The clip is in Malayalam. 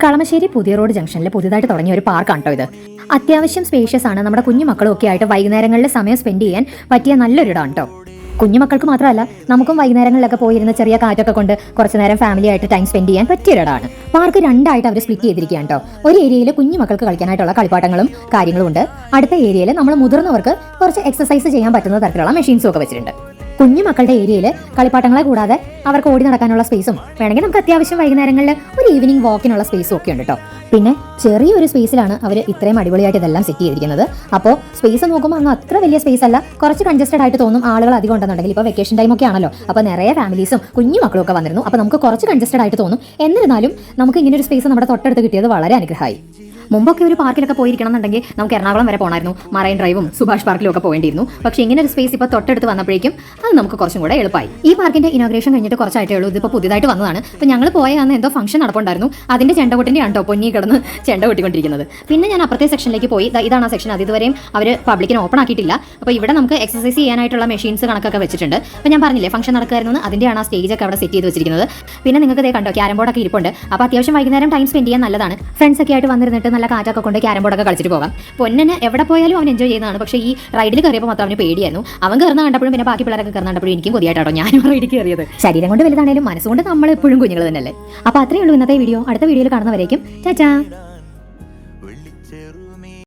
കളമശ്ശേരി പുതിയ റോഡ് ജംഗ്ഷനിൽ പുതിയതായിട്ട് തുടങ്ങിയ ഒരു പാർക്കാണ് കേട്ടോ ഇത്. അത്യാവശ്യം സ്പേഷ്യസ് ആണ്. നമ്മുടെ കുഞ്ഞുമക്കളും ഒക്കെ ആയിട്ട് വൈകുന്നേരങ്ങളിൽ സമയം സ്പെൻഡ് ചെയ്യാൻ പറ്റിയ നല്ലൊരിടമാണ് കേട്ടോ. കുഞ്ഞുമക്കൾക്ക് മാത്രമല്ല, നമുക്കും വൈകുന്നേരങ്ങളിലൊക്കെ പോയിരുന്ന ചെറിയ കാറ്റൊക്കെ കൊണ്ട് കുറച്ച് നേരം ഫാമിലി ആയിട്ട് ടൈം സ്പെൻഡ് ചെയ്യാൻ പറ്റിയൊരിടമാണ്. പാർക്ക് രണ്ടായിട്ട് അവർ സ്പ്ലിറ്റ് ചെയ്തിരിക്കുകയാണ് കേട്ടോ. ഒരു ഏരിയയിൽ കുഞ്ഞുമക്കൾക്ക് കളിക്കാനായിട്ടുള്ള കളിപ്പാട്ടങ്ങളും കാര്യങ്ങളും ഉണ്ട്. അടുത്ത ഏരിയയിൽ നമ്മൾ മുതിർന്നവർക്ക് കുറച്ച് എക്സസൈസ് ചെയ്യാൻ പറ്റുന്ന തരത്തിലുള്ള മെഷീൻസും ഒക്കെ വെച്ചിട്ടുണ്ട്. കുഞ്ഞുമക്കളുടെ ഏരിയയിൽ കളിപ്പാട്ടങ്ങളെ കൂടാതെ അവർക്ക് ഓടി നടക്കാനുള്ള സ്പേസും വേണമെങ്കിൽ നമുക്ക് അത്യാവശ്യം വൈകുന്നേരങ്ങളിൽ ഒരു ഈവനിങ് വാക്കിനുള്ള സ്പേസും ഒക്കെ ഉണ്ട് കേട്ടോ. പിന്നെ ചെറിയൊരു സ്പേസിലാണ് അവർ ഇത്രയും അടിപൊളിയായിട്ട് ഇതെല്ലാം സെറ്റ് ചെയ്തിരിക്കുന്നത്. അപ്പോൾ സ്പേസ് നോക്കുമ്പോൾ അങ്ങ് അത്ര വലിയ സ്പേസ് അല്ല, കുറച്ച് കൺജസ്റ്റഡ് ആയിട്ട് തോന്നും. ആളുകൾ അധികം ഉണ്ടെന്നുണ്ടെങ്കിൽ ഇപ്പോൾ വെക്കേഷൻ ടൈം ഒക്കെ ആണല്ലോ, അപ്പോൾ നിറയെ ഫാമിലീസും കുഞ്ഞു മക്കളും ഒക്കെ വന്നിരുന്നു. അപ്പോൾ നമുക്ക് കുറച്ച് കൺജസ്റ്റഡ് ആയിട്ട് തോന്നും. എന്നിരുന്നാലും നമുക്ക് ഇങ്ങനെ ഒരു സ്പേസ് നമ്മുടെ തൊട്ടടുത്ത് കിട്ടിയത് വളരെ അനുഗ്രഹമായി. മുമ്പൊക്കെ ഒരു പാർക്കിലൊക്കെ പോയിരിക്കണം എന്നുണ്ടെങ്കിൽ നമുക്ക് എറണാകുളം വരെ പോകണമായിരുന്നു. മറൈൻ ഡ്രൈവും സുഭാഷ് പാർക്കിലും ഒക്കെ പോകേണ്ടിയിരുന്നു. പക്ഷേ ഇങ്ങനെ ഒരു സ്പേസ് ഇപ്പോൾ തൊട്ടടുത്ത് വന്നപ്പോഴേക്കും അത് നമുക്ക് കുറച്ചും കൂടെ എളുപ്പമായി. ഈ പാർക്കിന്റെ ഇനോഗ്രേഷൻ കഴിഞ്ഞിട്ട് കുറച്ചായിട്ടേ ഉള്ളൂ. ഇതിപ്പോൾ പുതിയതായിട്ട് വന്നതാണ്. അപ്പോൾ ഞങ്ങൾ പോയാന്ന് എന്തോ ഫംഗ്ഷൻ നടപ്പുണ്ടായിരുന്നു. അതിന്റെ ചെണ്ടകൊട്ടിന്റെ ആണ്ടോ പൊന്നി കിടന്ന് ചെണ്ട കൊട്ടിക്കൊണ്ടിരിക്കുന്നത്. പിന്നെ ഞാൻ അപ്പുറത്തെ സെക്ഷനിലേക്ക് പോയി. ഇതാണ് ആ സെക്ഷൻ. അത് ഇതുവരെയും അവർ പബ്ലിക്കിന് ഓപ്പൺ ആക്കിയിട്ടില്ല. അപ്പോൾ ഇവിടെ നമുക്ക് എക്സസൈസ് ചെയ്യാനായിട്ടുള്ള മെഷീൻസ് കണക്കൊക്കെ വെച്ചിട്ടുണ്ട്. അപ്പോൾ ഞാൻ പറഞ്ഞില്ലേ ഫംഗ്ഷൻ നടക്കുമായിരുന്നു, അതിന്റെയാണ് ആ സ്റ്റേജ് ഒക്കെ അവിടെ സെറ്റ് ചെയ്ത് വെച്ചിരിക്കുന്നത്. പിന്നെ നിങ്ങൾക്ക് ഇതേ കണ്ടോ, ക്യാരം ബോർഡൊക്കെ ഇരിപ്പുണ്ട്. അപ്പോൾ അത്യാവശ്യം വൈകുന്നേരം ടൈം സ്പെൻഡ് ചെയ്യാൻ നല്ലതാണ്. ഫ്രണ്ട്സ് ഒക്കെ ആയിട്ട് വന്നിരുന്നിട്ട് നല്ല കാറ്റൊക്കെ കൊണ്ട് ക്യാരം ബോർഡൊക്കെ കളിച്ചിട്ട് പോകാം. പൊന്നന് എവിടെ പോയാലും അവൻ എൻജോയ് ചെയ്യുന്നതാണ്. പക്ഷേ ഈ റൈഡിൽ കയറിയപ്പോൾ മാത്രം അവന് പേടിയായിരുന്നു. അവൻ കയറുന്ന കണ്ടപ്പോഴും പിന്നെ ബാക്കി പിള്ളേരൊക്കെ കയറുന്ന കണ്ടപ്പോഴും എനിക്കും കൊതിയായിട്ടോ ഞാനും റൈഡിൽ കയറിയത്. ശരീരം കൊണ്ട് വലുതാണേലും മനസ്സുകൊണ്ട് നമ്മൾ എപ്പോഴും കുഞ്ഞുങ്ങൾ തന്നെയല്ലേ. അപ്പോൾ അത്രയേ ഉള്ളൂ ഇന്നത്തെ വീഡിയോ. അടുത്ത വീഡിയോയിൽ കാണുന്നവരേക്കും ടാറ്റാ.